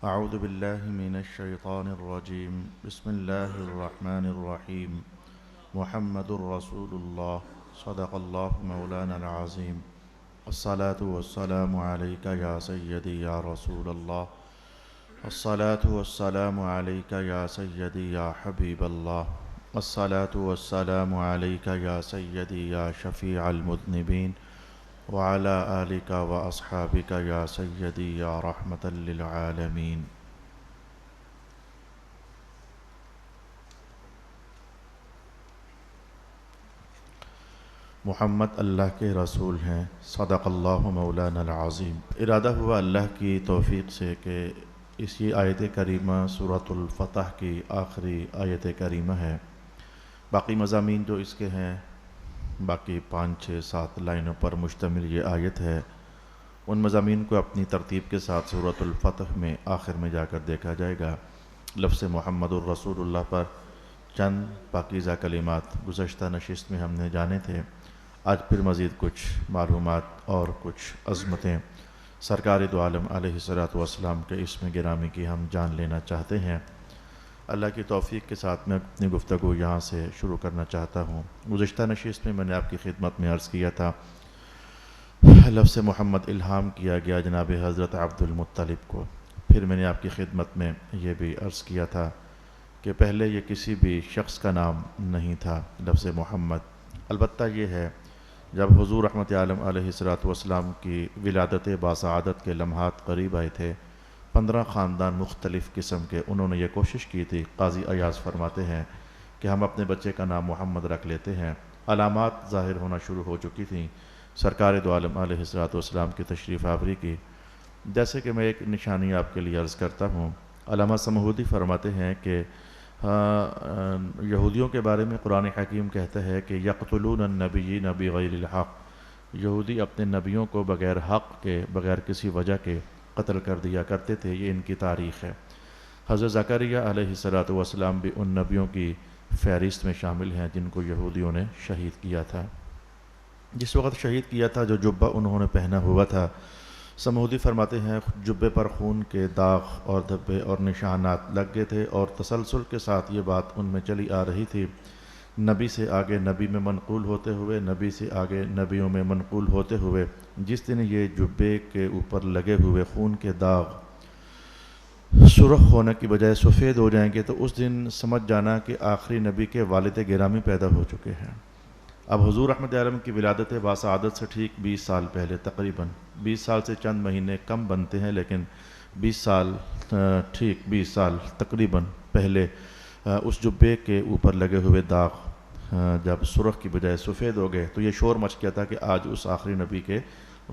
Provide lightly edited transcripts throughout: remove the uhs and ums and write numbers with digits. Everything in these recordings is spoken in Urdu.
أعوذ بالله من الشيطان الرجيم بسم الله الرحمن الرحيم محمد رسول الله صدق الله مولانا العظيم الصلاة والسلام عليك يا سيدي يا رسول الله الصلاة والسلام عليك يا سيدي يا حبيب الله الصلاة والسلام عليك يا سيدي يا شفيع المذنبين وعلى آلك وأصحابك يا سيدي يا رحمة للعالمين. محمد اللہ کے رسول ہیں، صدق اللہ مولانا العظیم۔ ارادہ ہوا اللہ کی توفیق سے کہ اسی آیت کریمہ سورۃ الفتح کی آخری آیت کریمہ ہے۔ باقی مضامین جو اس کے ہیں، باقی 5 6 7 لائنوں پر مشتمل یہ آیت ہے، ان مضامین کو اپنی ترتیب کے ساتھ سورۃ الفتح میں آخر میں جا کر دیکھا جائے گا۔ لفظ محمد الرسول اللہ پر چند پاکیزہ کلمات گزشتہ نشست میں ہم نے جانے تھے۔ آج پھر مزید کچھ معلومات اور کچھ عظمتیں سرکار دو عالم علیہ الصلوۃ والسلام کے اسم گرامی کی ہم جان لینا چاہتے ہیں۔ اللہ کی توفیق کے ساتھ میں اپنی گفتگو یہاں سے شروع کرنا چاہتا ہوں۔ گزشتہ نشست میں نے آپ کی خدمت میں عرض کیا تھا، لفظ محمد الہام کیا گیا جناب حضرت عبد المطلب کو۔ پھر میں نے آپ کی خدمت میں یہ بھی عرض کیا تھا کہ پہلے یہ کسی بھی شخص کا نام نہیں تھا لفظ محمد، البتہ یہ ہے جب حضور رحمت عالم علیہ الصلوۃ والسلام کی ولادت باسعادت کے لمحات قریب آئے تھے، 15 خاندان مختلف قسم کے انہوں نے یہ کوشش کی تھی۔ قاضی ایاز فرماتے ہیں کہ ہم اپنے بچے کا نام محمد رکھ لیتے ہیں۔ علامات ظاہر ہونا شروع ہو چکی تھیں سرکار دو عالم علیہ الصلوۃ والسلام کی تشریف آوری کی۔ جیسے کہ میں ایک نشانی آپ کے لیے عرض کرتا ہوں، علامہ سمہودی فرماتے ہیں کہ یہودیوں کے بارے میں قرآن حکیم کہتا ہے کہ یقتلون النبیین بغیر الحق، یہودی اپنے نبیوں کو بغیر حق کے، بغیر کسی وجہ کے قتل کر دیا کرتے تھے، یہ ان کی تاریخ ہے۔ حضرت زکریہ علیہ الصلوۃ والسلام بھی ان نبیوں کی فہرست میں شامل ہیں جن کو یہودیوں نے شہید کیا تھا۔ جس وقت شہید کیا تھا جو جبہ انہوں نے پہنا ہوا تھا، سمہودی فرماتے ہیں جبے پر خون کے داغ اور دھبے اور نشانات لگ گئے تھے، اور تسلسل کے ساتھ یہ بات ان میں چلی آ رہی تھی، نبی سے آگے نبی میں منقول ہوتے ہوئے، نبی سے آگے نبیوں میں منقول ہوتے ہوئے جس دن یہ جبے کے اوپر لگے ہوئے خون کے داغ سرخ ہونے کی بجائے سفید ہو جائیں گے تو اس دن سمجھ جانا کہ آخری نبی کے والد گرامی پیدا ہو چکے ہیں۔ اب حضور رحمت عالم کی ولادت باسعادت سے ٹھیک 20 سال پہلے، تقریباً 20 سال سے چند مہینے کم بنتے ہیں، لیکن 20 سال ٹھیک 20 سال تقریباً پہلے اس جبے کے اوپر لگے ہوئے داغ جب سرخ کی بجائے سفید ہو گئے تو یہ شور مچ گیا تھا کہ آج اس آخری نبی کے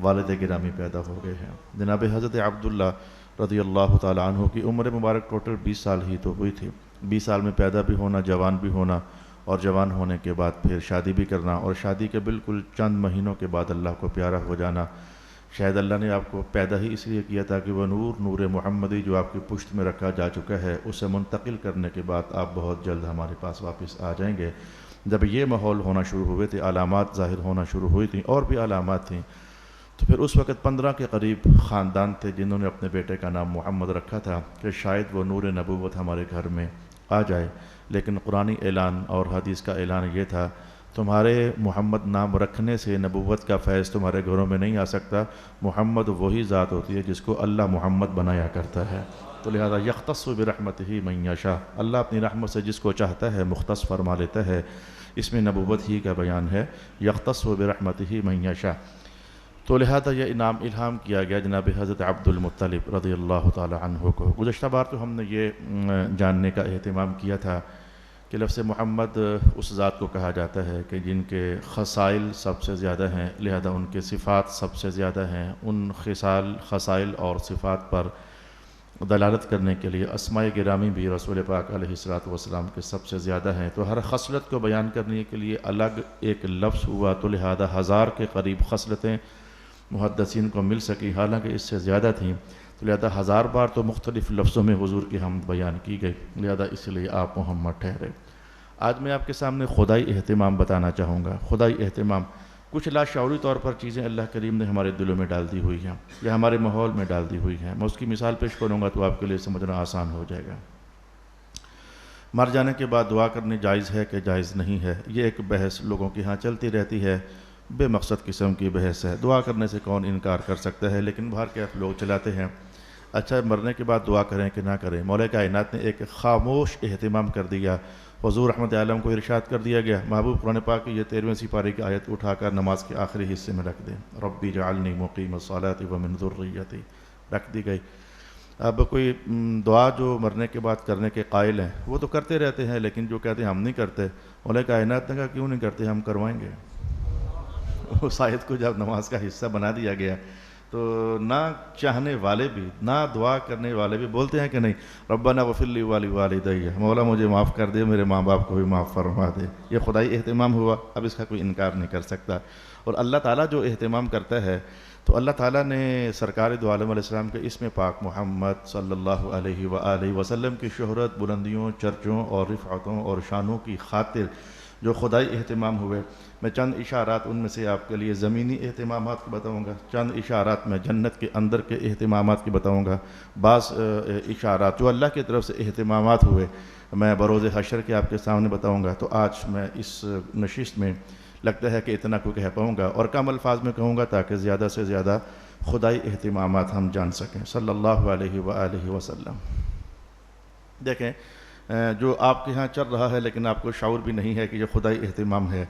والد گرامی پیدا ہو گئے ہیں۔ جناب حضرت عبداللہ رضی اللہ تعالی عنہ کی عمر مبارک ٹوٹل 20 سال ہی تو ہوئی تھی۔ 20 سال میں پیدا بھی ہونا، جوان بھی ہونا، اور جوان ہونے کے بعد پھر شادی بھی کرنا، اور شادی کے بالکل چند مہینوں کے بعد اللہ کو پیارا ہو جانا۔ شاید اللہ نے آپ کو پیدا ہی اس لیے کیا تھا کہ وہ نور محمدی جو آپ کی پشت میں رکھا جا چکا ہے اسے منتقل کرنے کے بعد آپ بہت جلد ہمارے پاس واپس آ جائیں گے۔ جب یہ ماحول ہونا شروع ہوئے تھے، علامات ظاہر ہونا شروع ہوئی تھیں، اور بھی علامات تھیں، تو پھر اس وقت 15 کے قریب خاندان تھے جنہوں نے اپنے بیٹے کا نام محمد رکھا تھا کہ شاید وہ نور نبوت ہمارے گھر میں آ جائے۔ لیکن قرآنی اعلان اور حدیث کا اعلان یہ تھا، تمہارے محمد نام رکھنے سے نبوت کا فیض تمہارے گھروں میں نہیں آ سکتا، محمد وہی ذات ہوتی ہے جس کو اللہ محمد بنایا کرتا ہے۔ تو لہذا یختص برحمتہ من یشاء، اللہ اپنی رحمت سے جس کو چاہتا ہے مختص فرما لیتا ہے، اس میں نبوت ہی کا بیان ہے، یختص برحمتہ من یشاء۔ تو لہذا یہ انعام الہام کیا گیا جناب حضرت عبد المطلب رضی اللہ تعالی عنہ کو۔ گزشتہ بار تو ہم نے یہ جاننے کا اہتمام کیا تھا کہ لفظ محمد اس ذات کو کہا جاتا ہے کہ جن کے خصائل سب سے زیادہ ہیں، لہذا ان کے صفات سب سے زیادہ ہیں۔ ان خصائل اور صفات پر دلالت کرنے کے لیے اسماء گرامی بھی رسول پاک علیہ الصلوۃ والسلام کے سب سے زیادہ ہیں، تو ہر خصلت کو بیان کرنے کے لیے الگ ایک لفظ ہوا، تو لہذا 1000 کے قریب خصلتیں محدثین کو مل سکی، حالانکہ اس سے زیادہ تھیں، تو لہذا 1000 بار تو مختلف لفظوں میں حضور کی حمد بیان کی گئی، لہذا اس لیے آپ محمد ٹھہرے۔ آج میں آپ کے سامنے خدائی اہتمام بتانا چاہوں گا۔ خدائی اہتمام کچھ لاشعوری طور پر چیزیں اللہ کریم نے ہمارے دلوں میں ڈال دی ہوئی ہیں یا ہمارے ماحول میں ڈال دی ہوئی ہیں. میں اس کی مثال پیش کروں گا تو آپ کے لیے سمجھنا آسان ہو جائے گا. مر جانے کے بعد دعا کرنی جائز ہے کہ جائز نہیں ہے، یہ ایک بحث لوگوں کے ہاں چلتی رہتی ہے، بے مقصد قسم کی بحث ہے. دعا کرنے سے کون انکار کر سکتا ہے، لیکن باہر کیف لوگ چلاتے ہیں. اچھا، مرنے کے بعد دعا کریں کہ نہ کریں. مولا کائنات نے ایک خاموش اہتمام کر دیا. حضور رحمت عالم کو ارشاد کر دیا گیا، محبوب قرآن پاک کی یہ 13ویں سپارے کی آیت اٹھا کر نماز کے آخری حصے میں رکھ دیں. ربی جعلنی مقیم الصلاۃ ومن ذریتی، رکھ دی گئی. اب کوئی دعا جو مرنے کے بعد کرنے کے قائل ہیں وہ تو کرتے رہتے ہیں، لیکن جو کہتے ہیں ہم نہیں کرتے، مولا کائنات نے کہا کیوں نہیں کرتے، ہم کروائیں گے. اس آیت کو جب نماز کا حصہ بنا دیا گیا تو نہ چاہنے والے بھی، نہ دعا کرنے والے بھی بولتے ہیں کہ نہیں، ربنا اغفر لی ولوالدی، مولا مجھے معاف کر دے، میرے ماں باپ کو بھی معاف فرما دے. یہ خدائی اہتمام ہوا، اب اس کا کوئی انکار نہیں کر سکتا. اور اللہ تعالیٰ جو اہتمام کرتا ہے تو اللہ تعالیٰ نے سرکار دو عالم علیہ السلام کے اسم پاک محمد صلی اللہ علیہ وآلہ وسلم کی شہرت، بلندیوں، چرچوں اور رفعتوں اور شانوں کی خاطر جو خدائی اہتمام ہوئے، میں چند اشارات ان میں سے آپ کے لیے زمینی اہتمامات کی بتاؤں گا، چند اشارات میں جنت کے اندر کے اہتمامات کی بتاؤں گا، بعض اشارات جو اللہ کی طرف سے اہتمامات ہوئے میں بروز حشر کے آپ کے سامنے بتاؤں گا. تو آج میں اس نشست میں لگتا ہے کہ اتنا کو کہہ پاؤں گا اور کم الفاظ میں کہوں گا تاکہ زیادہ سے زیادہ خدائی اہتمامات ہم جان سکیں. صلی اللہ علیہ وآلہ وسلم. دیکھیں، جو آپ کے ہاں چل رہا ہے لیکن آپ کو شعور بھی نہیں ہے کہ یہ خدائی اہتمام ہے.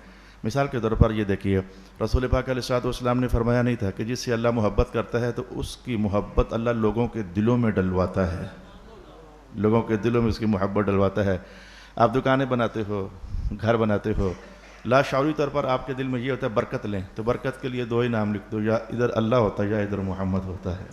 مثال کے طور پر یہ دیکھیے، رسول پاک علیہ السلام نے فرمایا نہیں تھا کہ جس سے اللہ محبت کرتا ہے تو اس کی محبت اللہ لوگوں کے دلوں میں ڈلواتا ہے، لوگوں کے دلوں میں اس کی محبت ڈلواتا ہے. آپ دکانیں بناتے ہو، گھر بناتے ہو، لا شعوری طور پر آپ کے دل میں یہ ہوتا ہے برکت لیں، تو برکت کے لیے دو ہی نام لکھ دو، یا ادھر اللہ ہوتا ہے یا ادھر محمد ہوتا ہے.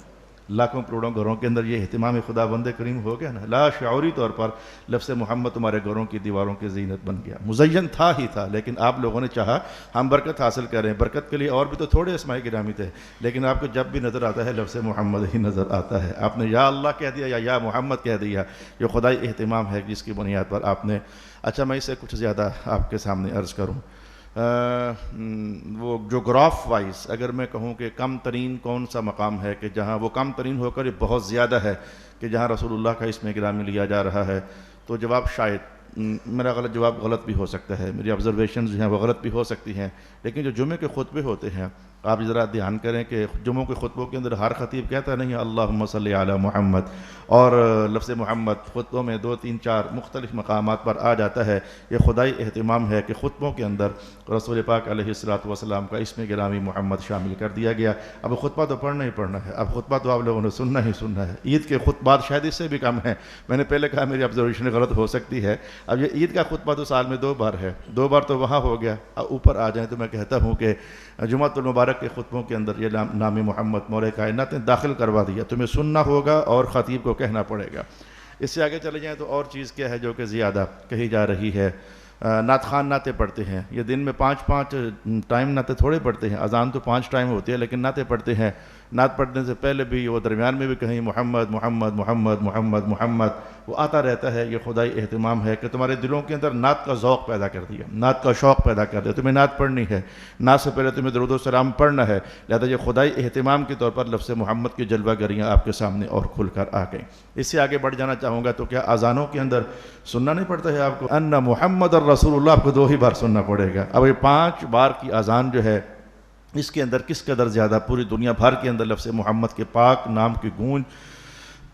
لاکھوں کروڑوں گھروں کے اندر یہ اہتمام خدا بند کریم ہو گیا نا. لا شعوری طور پر لفظ محمد تمہارے گھروں کی دیواروں کی زینت بن گیا. مزین تھا ہی تھا، لیکن آپ لوگوں نے چاہا ہم برکت حاصل کریں. برکت کے لیے اور بھی تو تھوڑے اسماء گرامی تھے، لیکن آپ کو جب بھی نظر آتا ہے لفظ محمد ہی نظر آتا ہے. آپ نے یا اللہ کہہ دیا یا محمد کہہ دیا. یہ خدائی اہتمام ہے جس کی بنیاد پر آپ نے. اچھا، میں اسے کچھ زیادہ آپ کے سامنے عرض کروں. وہ جغراف وائز اگر میں کہوں کہ کم ترین کون سا مقام ہے کہ جہاں وہ کم ترین ہو کر یہ بہت زیادہ ہے کہ جہاں رسول اللہ کا اسم گرامی لیا جا رہا ہے، تو جواب شاید میرا جواب غلط بھی ہو سکتا ہے، میری آبزرویشنز جو ہیں وہ غلط بھی ہو سکتی ہیں، لیکن جو جمعے کے خطبے ہوتے ہیں آپ ذرا دھیان کریں کہ جمعوں کے خطبوں کے اندر ہر خطیب کہتا نہیں ہے اللہم صلی علی محمد، اور لفظ محمد خطبوں میں 2 3 4 مختلف مقامات پر آ جاتا ہے. یہ خدائی اہتمام ہے کہ خطبوں کے اندر رسول پاک علیہ السلام کا اسم گرامی محمد شامل کر دیا گیا. اب خطبہ تو پڑھنا ہی پڑھنا ہے، اب خطبہ تو آپ لوگوں نے سننا ہی سننا ہے. عید کے خطبات شاید اس سے بھی کم ہیں، میں نے پہلے کہا میری آبزرویشن غلط ہو سکتی ہے. اب یہ عید کا خطبہ تو سال میں 2 بار ہے، 2 بار تو وہاں ہو گیا. اوپر آ جائیں تو میں کہتا ہوں کہ جمعۃ المبارک کے خطبوں کے اندر یہ نام محمد مولا کائنات نے داخل کروا دیا. تمہیں سننا ہوگا اور خطیب کو کہنا پڑے گا. اس سے آگے چلے جائیں تو اور چیز کیا ہے جو کہ زیادہ کہی جا رہی ہے. نعت خوان نعتیں پڑھتے ہیں. یہ دن میں 5 ٹائم نعتیں تھوڑے پڑھتے ہیں، اذان تو 5 ٹائم ہوتی ہے لیکن نعتیں پڑھتے ہیں. نعت پڑھنے سے پہلے بھی وہ درمیان میں بھی کہیں محمد محمد محمد محمد محمد وہ آتا رہتا ہے. یہ خدائی اہتمام ہے کہ تمہارے دلوں کے اندر نعت کا ذوق پیدا کر دیا، نعت کا شوق پیدا کر دیا. تمہیں نعت پڑھنی ہے، نعت سے پہلے تمہیں درود و سلام پڑھنا ہے. لہذا یہ خدائی اہتمام کے طور پر لفظ محمد کی جلوہ گریاں آپ کے سامنے اور کھل کر آ گئیں. اس سے آگے بڑھ جانا چاہوں گا تو کیا اذانوں کے اندر سننا نہیں پڑتا ہے آپ کو ان محمد الرسول اللہ؟ آپ کو 2 ہی بار سننا پڑے گا. اب یہ 5 بار کی اذان جو ہے اس کے اندر کس قدر زیادہ پوری دنیا بھر کے اندر لفظ محمد کے پاک نام کی گونج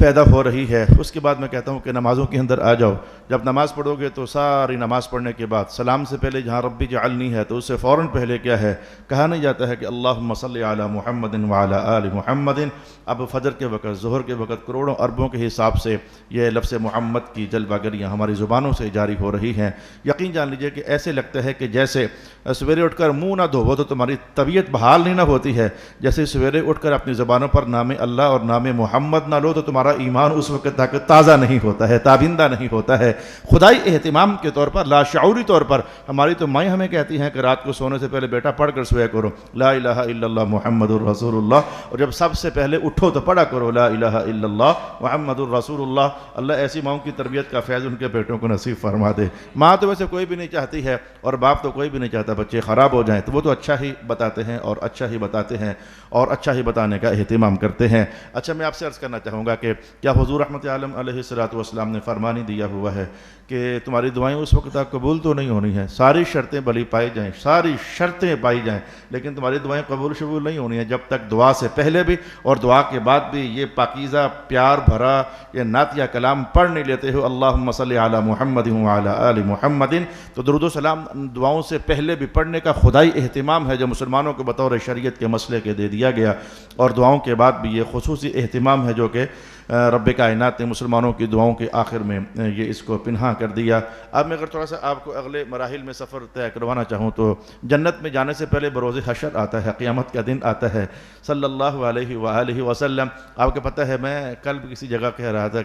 پیدا ہو رہی ہے. اس کے بعد میں کہتا ہوں کہ نمازوں کے اندر آ جاؤ. جب نماز پڑھو گے تو ساری نماز پڑھنے کے بعد سلام سے پہلے جہاں ربی جعلنی ہے تو اس سے فوراً پہلے کیا ہے؟ کہا نہیں جاتا ہے کہ اللہم صلی علی محمد وعلی آل محمد. اب فجر کے وقت، ظہر کے وقت کروڑوں اربوں کے حساب سے یہ لفظ محمد کی جلوہ گریاں ہماری زبانوں سے جاری ہو رہی ہیں. یقین جان لیجئے کہ ایسے لگتا ہے کہ جیسے سویرے اٹھ کر منہ نہ دھوو تو تمہاری طبیعت بحال نہیں نہ ہوتی ہے، جیسے سویرے اٹھ کر اپنی زبانوں پر نام اللہ اور نام محمد نہ لو تو تمہارا ہمارا ایمان اس وقت تک تازہ نہیں ہوتا ہے، تابندہ نہیں ہوتا ہے۔ خدائی اہتمام کے طور پر، لاشعوری طور پر ہماری تو مائیں ہمیں کہتی ہیں کہ رات کو سونے سے پہلے بیٹا پڑھ کر سویا کرو لا الہ الا اللہ محمد الرسول اللہ، اور جب سب سے پہلے اٹھو تو پڑھا کرو لا الہ الا اللہ محمد الرسول اللہ۔ اللہ ایسی ماؤں کی تربیت کا فیض ان کے بیٹوں کو نصیب فرما دے۔ ماں تو ویسے کوئی بھی نہیں چاہتی ہے اور باپ تو کوئی بھی نہیں چاہتا بچے خراب ہو جائیں، تو وہ تو اچھا ہی بتاتے ہیں اور اچھا ہی بتاتے ہیں اور اچھا ہی بتانے کا اہتمام کرتے ہیں۔ اچھا، میں آپ سے عرض کرنا چاہوں گا کہ کیا حضور رحمت عالم علیہ الصلوۃ والسلام نے فرمانی دیا ہوا ہے کہ تمہاری دعائیں اس وقت تک قبول تو نہیں ہونی ہیں، ساری شرطیں بھلی پائی جائیں، ساری شرطیں پائی جائیں، لیکن تمہاری دعائیں قبول شبول نہیں ہونی ہیں جب تک دعا سے پہلے بھی اور دعا کے بعد بھی یہ پاکیزہ پیار بھرا یہ نعتیہ کلام پڑھ نہیں لیتے ہو اللہم صلی علی محمد وعلی آل محمد۔ تو درود و سلام دعاؤں سے پہلے بھی پڑھنے کا خدائی اہتمام ہے جو مسلمانوں کو بطور شریعت کے مسئلے کے دے دیا گیا، اور دعاؤں کے بعد بھی یہ خصوصی اہتمام ہے جو کہ رب کائنات نے مسلمانوں کی دعاؤں کے آخر میں یہ اس کو پنہا کر دیا۔ اب میں اگر تھوڑا سا آپ کو اگلے مراحل میں سفر طے کروانا چاہوں تو جنت میں جانے سے پہلے بروز حشر آتا ہے، قیامت کا دن آتا ہے صلی اللہ علیہ وآلہ وسلم۔ آپ کو پتہ ہے میں کل بھی کسی جگہ کہہ رہا تھا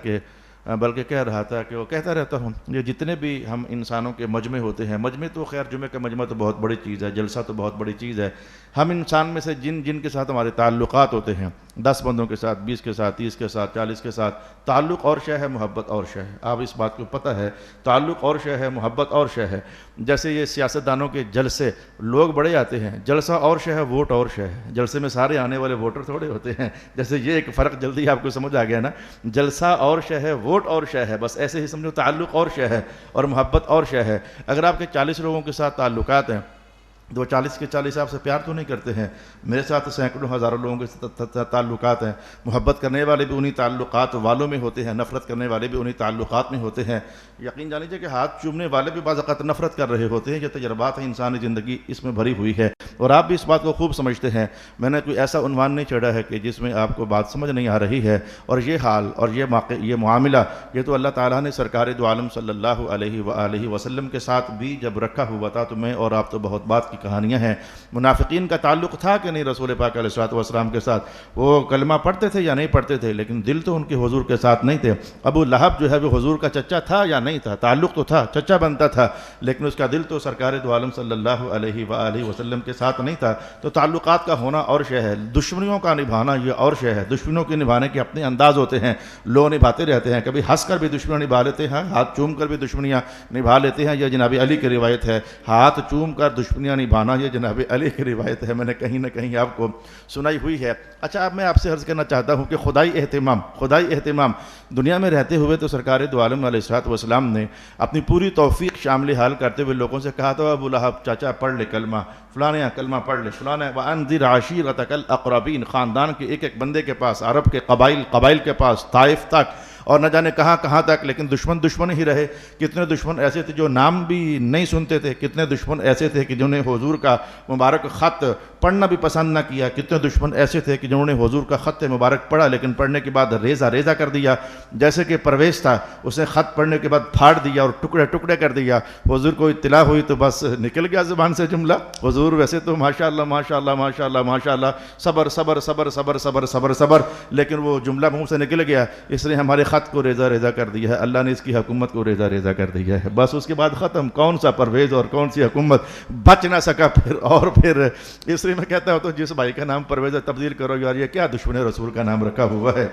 کہ وہ کہتا رہتا ہوں یہ جتنے بھی ہم انسانوں کے مجمع ہوتے ہیں، مجمع تو خیر جمعہ کا مجمع تو بہت بڑی چیز ہے، جلسہ تو بہت بڑی چیز ہے، ہم انسان میں سے جن کے ساتھ ہمارے تعلقات ہوتے ہیں 10 بندوں کے ساتھ، 20 کے ساتھ، 30 کے ساتھ، 40 کے ساتھ، تعلق اور شے ہے، محبت اور شے ہے۔ آپ اس بات کو پتہ ہے تعلق اور شے ہے، محبت اور شے ہے۔ جیسے یہ سیاستدانوں کے جلسے لوگ بڑے آتے ہیں، جلسہ اور شے ہے، ووٹ اور شے ہے۔ جلسے میں سارے آنے والے ووٹر تھوڑے ہوتے ہیں، جیسے یہ ایک فرق جلدی آپ کو سمجھ آ گیا نا، جلسہ اور شے ہے، ووٹ اور شے ہے، بس ایسے ہی سمجھو تعلق اور شے ہے اور محبت اور شے ہے۔ اگر آپ کے 40 لوگوں کے ساتھ تعلقات ہیں تو 40 کے 40 آپ سے پیار تو نہیں کرتے ہیں، میرے ساتھ سینکڑوں ہزاروں لوگوں کے تعلقات ہیں، محبت کرنے والے بھی انہی تعلقات والوں میں ہوتے ہیں، نفرت کرنے والے بھی انہی تعلقات میں ہوتے ہیں۔ یقین جانیے کہ ہاتھ چومنے والے بھی بعض اوقات نفرت کر رہے ہوتے ہیں، یہ تجربات ہیں، انسانی زندگی اس میں بھری ہوئی ہے اور آپ بھی اس بات کو خوب سمجھتے ہیں۔ میں نے کوئی ایسا عنوان نہیں چڑھا ہے کہ جس میں آپ کو بات سمجھ نہیں آ رہی ہے، اور یہ حال اور یہ معاملہ یہ تو اللہ تعالیٰ نے سرکار دو عالم صلی اللہ علیہ وآلہ وسلم کے ساتھ بھی جب رکھا ہوا تھا تو میں اور آپ تو بہت بات کی کہانیاں ہیں۔ منافقین کا تعلق تھا کہ نہیں رسول پاک علیہ الصلوۃ والسلام کے ساتھ؟ وہ کلمہ پڑھتے تھے یا نہیں پڑھتے تھے، لیکن دل تو ان کے حضور کے ساتھ نہیں تھے۔ ابو لہب جو ہے وہ حضور کا چچا تھا یا نہیں تھا؟ تعلق تو تھا، چچا بنتا تھا، لیکن اس کا دل تو سرکار دو عالم صلی اللہ علیہ وآلہ وسلم کے ساتھ نہیں تھا۔ تو تعلقات کا ہونا اور شے ہے، دشمنیوں کا نبھانا یہ اور شے ہے۔ دشمنوں کے نبھانے کے اپنے انداز ہوتے ہیں، لوگ نبھاتے رہتے ہیں، کبھی ہنس کر بھی دشمنیاں نبھا لیتے ہیں، ہاتھ چوم کر بھی دشمنیاں نبھا لیتے ہیں۔ یہ جناب علی کی روایت ہے، ہاتھ چوم کر دشمنیاں نبھانا یہ جناب علی کی روایت ہے، میں نے کہیں نہ کہیں آپ کو سنائی ہوئی ہے۔ اچھا، اب میں آپ سے عرض کرنا چاہتا ہوں کہ خدائی اہتمام دنیا میں رہتے ہوئے تو سرکار دو عالم علیہ الصلوۃ والسلام نے اپنی پوری توفیق شامل حال کرتے ہوئے لوگوں سے کہا تھا ابو لہب چاچا پڑھ لے کلمہ، فلانا کلمہ پڑھ لے، فلانا وانذر عشیرتک الاقربین، خاندان کے ایک ایک بندے کے پاس، عرب کے قبائل کے پاس، طائف تک اور نہ جانے کہاں تک، لیکن دشمن ہی رہے۔ کتنے دشمن ایسے تھے جو نام بھی نہیں سنتے تھے، کتنے دشمن ایسے تھے کہ جنہوں نے حضور کا مبارک خط پڑھنا بھی پسند نہ کیا، کتنے دشمن ایسے تھے کہ جنہوں نے حضور کا خط مبارک پڑھا لیکن پڑھنے کے بعد ریزہ کر دیا۔ جیسے کہ پرویز تھا، اس نے خط پڑھنے کے بعد پھاڑ دیا اور ٹکڑے کر دیا، حضور کو اطلاع ہوئی تو بس نکل گیا زبان سے جملہ۔ حضور ویسے تو ماشاءاللہ صبر، لیکن وہ جملہ منہ سے نکل گیا، اس نے ہمارے خط کو ریزہ کر دیا ہے، اللہ نے اس کی حکومت کو ریزہ کر دیا ہے۔ بس اس کے بعد ختم، کون سا پرویز اور کون سی حکومت، بچ نہ سکا پھر اس لیے میں کہتا ہوں تو جس بھائی کا نام پرویز ہے تبدیل کرو یار، یہ کیا دشمن رسول کا نام رکھا ہوا ہے،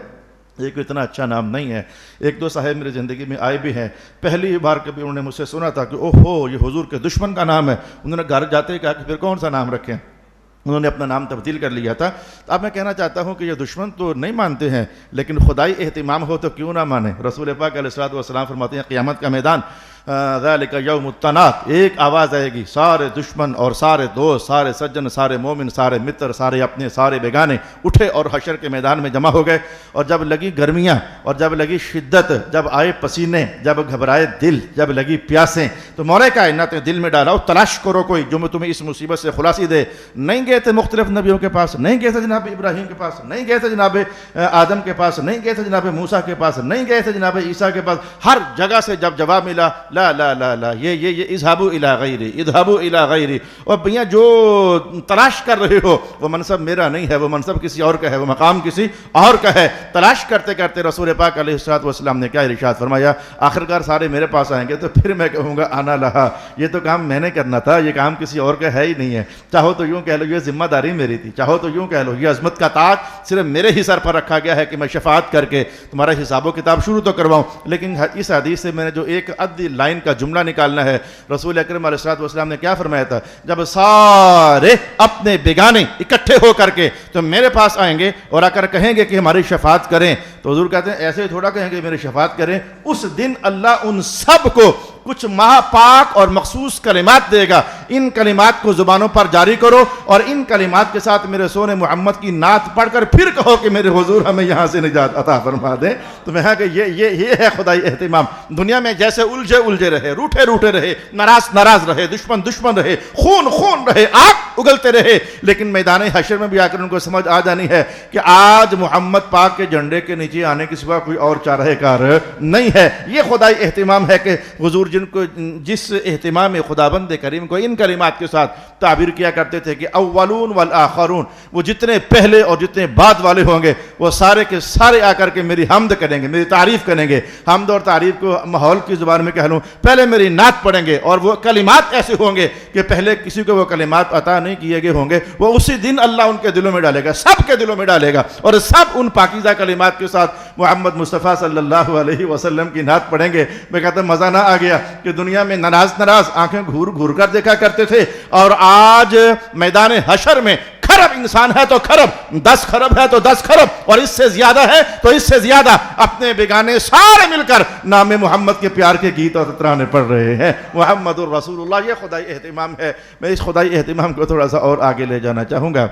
یہ کوئی اتنا اچھا نام نہیں ہے۔ ایک دو صاحب میری زندگی میں آئے بھی ہیں، پہلی بار کبھی انہوں نے مجھ سے سنا تھا کہ اوہو یہ حضور کے دشمن کا نام ہے، انہوں نے گھر جاتے ہی کہا کہ پھر کون سا نام رکھیں، انہوں نے اپنا نام تبدیل کر لیا تھا۔ اب میں کہنا چاہتا ہوں کہ یہ دشمن تو نہیں مانتے ہیں، لیکن خدائی اہتمام ہو تو کیوں نہ مانے۔ رسول پاک علیہ الصلوۃ والسلام فرماتے ہیں قیامت کا میدان ذالک یوم التناد، ایک آواز آئے گی، سارے دشمن اور سارے دوست، سارے سجن، سارے مومن، سارے متر، سارے اپنے، سارے بیگانے اٹھے اور حشر کے میدان میں جمع ہو گئے۔ اور جب لگی گرمیاں اور جب لگی شدت، جب آئے پسینے، جب گھبرائے دل، جب لگی پیاسیں، تو مولا کائنات نے دل میں ڈالا تلاش کرو کوئی جو میں تمہیں اس مصیبت سے خلاصی دے۔ نہیں گئے تھے مختلف نبیوں کے پاس، نہیں گئے تھے جناب ابراہیم کے پاس، نہیں گئے تھے جناب آدم کے پاس، نہیں گئے تھے جناب موسیٰ کے پاس، نہیں گئے تھے جناب عیسیٰ کے پاس، ہر جگہ سے جب جواب ملا لا لا لا لا یہ اذهبوا الى غیری، اذهبوا الى غیری. اور بھیا جو تلاش کر رہے ہو وہ منصب میرا نہیں ہے، وہ منصب کسی اور کا ہے، وہ مقام کسی اور کا ہے. تلاش کرتے کرتے رسول پاک علیہ الصلوۃ والسلام نے کیا ارشاد فرمایا؟ آخرکار سارے میرے پاس آئیں گے تو پھر میں کہوں گا انا لہا، یہ تو کام میں نے کرنا تھا، یہ کام کسی اور کا ہے ہی نہیں ہے. چاہو تو یوں کہہ لو یہ ذمہ داری میری تھی، چاہو تو یوں کہہ لو یہ عظمت کا تاج صرف میرے ہی سر پر رکھا گیا ہے کہ میں شفاعت کر کے تمہارا حساب و کتاب شروع تو کرواؤں. لیکن اس حدیث سے میں نے جو ایک ادھی لائن کا جملہ نکالنا ہے، رسول اکرم علیہ الصلوۃ والسلام نے کیا فرمایا تھا؟ جب سارے اپنے بیگانے اکٹھے ہو کر کے تو میرے پاس آئیں گے اور آ کر کہیں گے کہ ہماری شفاعت کریں، تو حضور کہتے ہیں ایسے تھوڑا کہیں گے میری شفاعت کریں، اس دن اللہ ان سب کو کچھ پاک اور مخصوص کلمات دے گا. ان کلمات کو زبانوں پر جاری کرو اور ان کلمات کے ساتھ میرے سونے محمد کی نعت پڑھ کر پھر کہو کہ میرے حضور ہمیں یہاں سے نجات عطا فرما دیں. تو میں کہ یہ ہے خدائی اہتمام. دنیا میں جیسے الجھے رہے، روٹھے رہے، ناراض رہے، دشمن رہے، خون رہے، آگ اگلتے رہے، لیکن میدان حشر میں بھی آ کر ان کو سمجھ آ جانی ہے کہ آج محمد پاک کے جھنڈے کے نیچے آنے کے سوا کوئی اور چارہ کار نہیں ہے. یہ خدائی اہتمام ہے کہ حضور جس اہتمام خداوند کریم کو ان کلمات کے ساتھ تعبیر کیا کرتے تھے کہ اولون والآخرون، وہ جتنے پہلے اور جتنے بعد والے ہوں گے وہ سارے کے سارے آ کر کے میری حمد کریں گے، میری تعریف کریں گے. حمد اور تعریف کو ماحول کی زبان میں کہہ لوں، پہلے میری نعت پڑھیں گے اور وہ کلمات ایسے ہوں گے کہ پہلے کسی کو وہ کلمات عطا نہیں کیے گئے ہوں گے، وہ اسی دن اللہ ان کے دلوں میں ڈالے گا، سب کے دلوں میں ڈالے گا، اور سب ان پاکیزہ کلمات کے ساتھ محمد مصطفیٰ صلی اللہ علیہ وسلم کی نعت پڑھیں گے. میں کہتا ہوں مزہ نہ آ گیا کہ دنیا میں ناراض آنکھیں گھور کر دیکھا کرتے تھے، اور آج میدان حشر میں کھرب انسان ہے تو کھرب، 10 کھرب ہے تو 10 کھرب، اور اس سے زیادہ ہے تو اس سے زیادہ اپنے بیگانے سارے مل کر نام محمد کے پیار کے گیت اور ترانے پڑھ رہے ہیں. محمد الرسول اللہ، یہ خدائی اہتمام ہے. میں اس خدائی اہتمام کو تھوڑا سا اور آگے لے جانا چاہوں گا.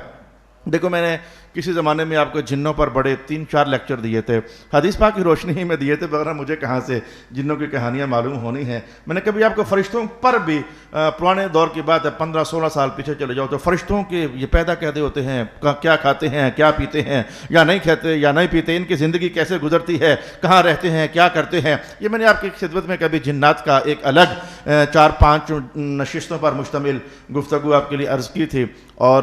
دیکھو میں نے کسی زمانے میں آپ کو جنوں پر بڑے 3-4 لیکچر دیے تھے، حدیث پاک کی روشنی ہی میں دیے تھے، بغیر مجھے کہاں سے جنوں کی کہانیاں معلوم ہونی ہیں. میں نے کبھی آپ کو فرشتوں پر بھی پرانے دور کی بات ہے، 15-16 سال پیچھے چلے جاؤ تو فرشتوں کے یہ پیدا کیسے ہوتے ہیں، کیا کھاتے ہیں، کیا پیتے ہیں، یا نہیں کھاتے یا نہیں پیتے، ان کی زندگی کیسے گزرتی ہے، کہاں رہتے ہیں، کیا کرتے ہیں، یہ میں نے آپ کی خدمت میں کبھی جنات کا ایک الگ 4-5 نشستوں پر مشتمل گفتگو آپ کے لیے عرض کی تھی، اور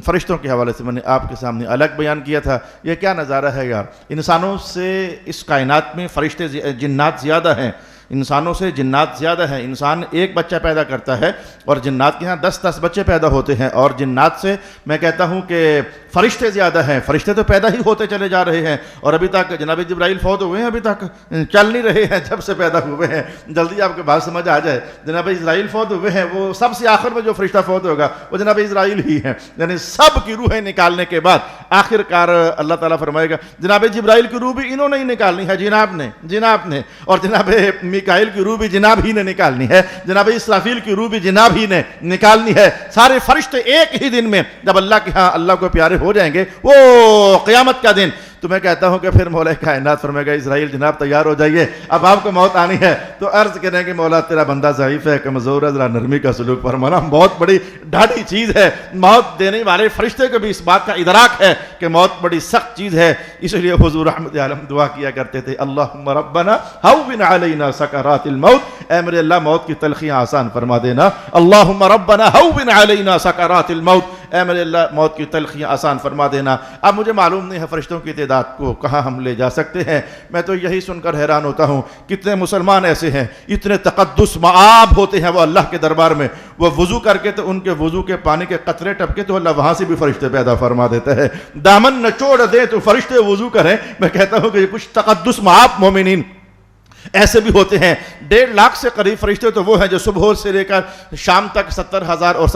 فرشتوں کے حوالے سے میں نے آپ کے سامنے الگ بیان کیا تھا. یہ کیا نظارہ ہے یار، انسانوں سے اس کائنات میں فرشتے جنات زیادہ ہیں، انسانوں سے جنات زیادہ ہیں. انسان ایک بچہ پیدا کرتا ہے اور جنات کے ہاں 10 بچے پیدا ہوتے ہیں، اور جنات سے میں کہتا ہوں کہ فرشتے زیادہ ہیں. فرشتے تو پیدا ہی ہوتے چلے جا رہے ہیں، اور ابھی تک جناب جبرائیل فوت ہوئے ہیں، ابھی تک چل نہیں رہے ہیں جب سے پیدا ہوئے ہیں. جلدی آپ کے بات سمجھ آ جائے، جناب اسرائیل فوت ہوئے ہیں، وہ سب سے آخر میں جو فرشتہ فوت ہوگا وہ جناب اسرائیل ہی ہیں. یعنی سب کی روحیں نکالنے کے بعد آخر کار اللہ تعالیٰ فرمائے گا جناب جبرائیل کی روح بھی انہوں نے ہی نکالنی ہے، جناب نے، اور جناب میکائیل کی روح بھی جناب ہی نے نکالنی ہے، جناب اسرافیل کی روح بھی جناب ہی نے نکالنی ہے. سارے فرشتے ایک ہی دن میں جب اللہ کے ہاں اللہ کو پیارے ہو جائیں گے، وہ قیامت کا دن، تو میں کہتا ہوں کہ پھر مولا کائنات فرمائے گا اسرائیل جناب تیار ہو جائیے، اب آپ کو موت آنی ہے. تو عرض کریں کہ مولا تیرا بندہ ضعیف ہے، کمزور ہے، ذرا نرمی کا سلوک فرمانا. بہت بڑی ڈھاڈی چیز ہے، موت دینے والے فرشتے کو بھی اس بات کا ادراک ہے کہ موت بڑی سخت چیز ہے. اس لیے حضور رحمت عالم دعا کیا کرتے تھے، اللہم ربنا ہون علینا سکرات الموت، اے میرے اللہ موت کی تلخیاں آسان فرما دینا. اللہم ربنا ہون علینا سکرات الموت، اے میرے اللہ موت کی تلخیاں آسان فرما دینا. اب مجھے معلوم نہیں ہے فرشتوں کی تعداد کو کہاں ہم لے جا سکتے ہیں. میں تو یہی سن کر حیران ہوتا ہوں کتنے مسلمان ایسے ہیں اتنے تقدس معاب ہوتے ہیں وہ اللہ کے دربار میں، وہ وضو کر کے تو ان کے وضو کے پانی کے قطرے ٹپکے تو اللہ وہاں سے بھی فرشتے پیدا فرما دیتا ہے. دامن نچوڑ دے تو فرشتے وضو کریں. میں کہتا ہوں کہ یہ کچھ تقدس معاب مومنین ایسے بھی ہوتے ہیں. 1.5 لاکھ سے قریب فرشتے تو وہ ہیں جو صبح سے لے کر شام تک 70,000 اور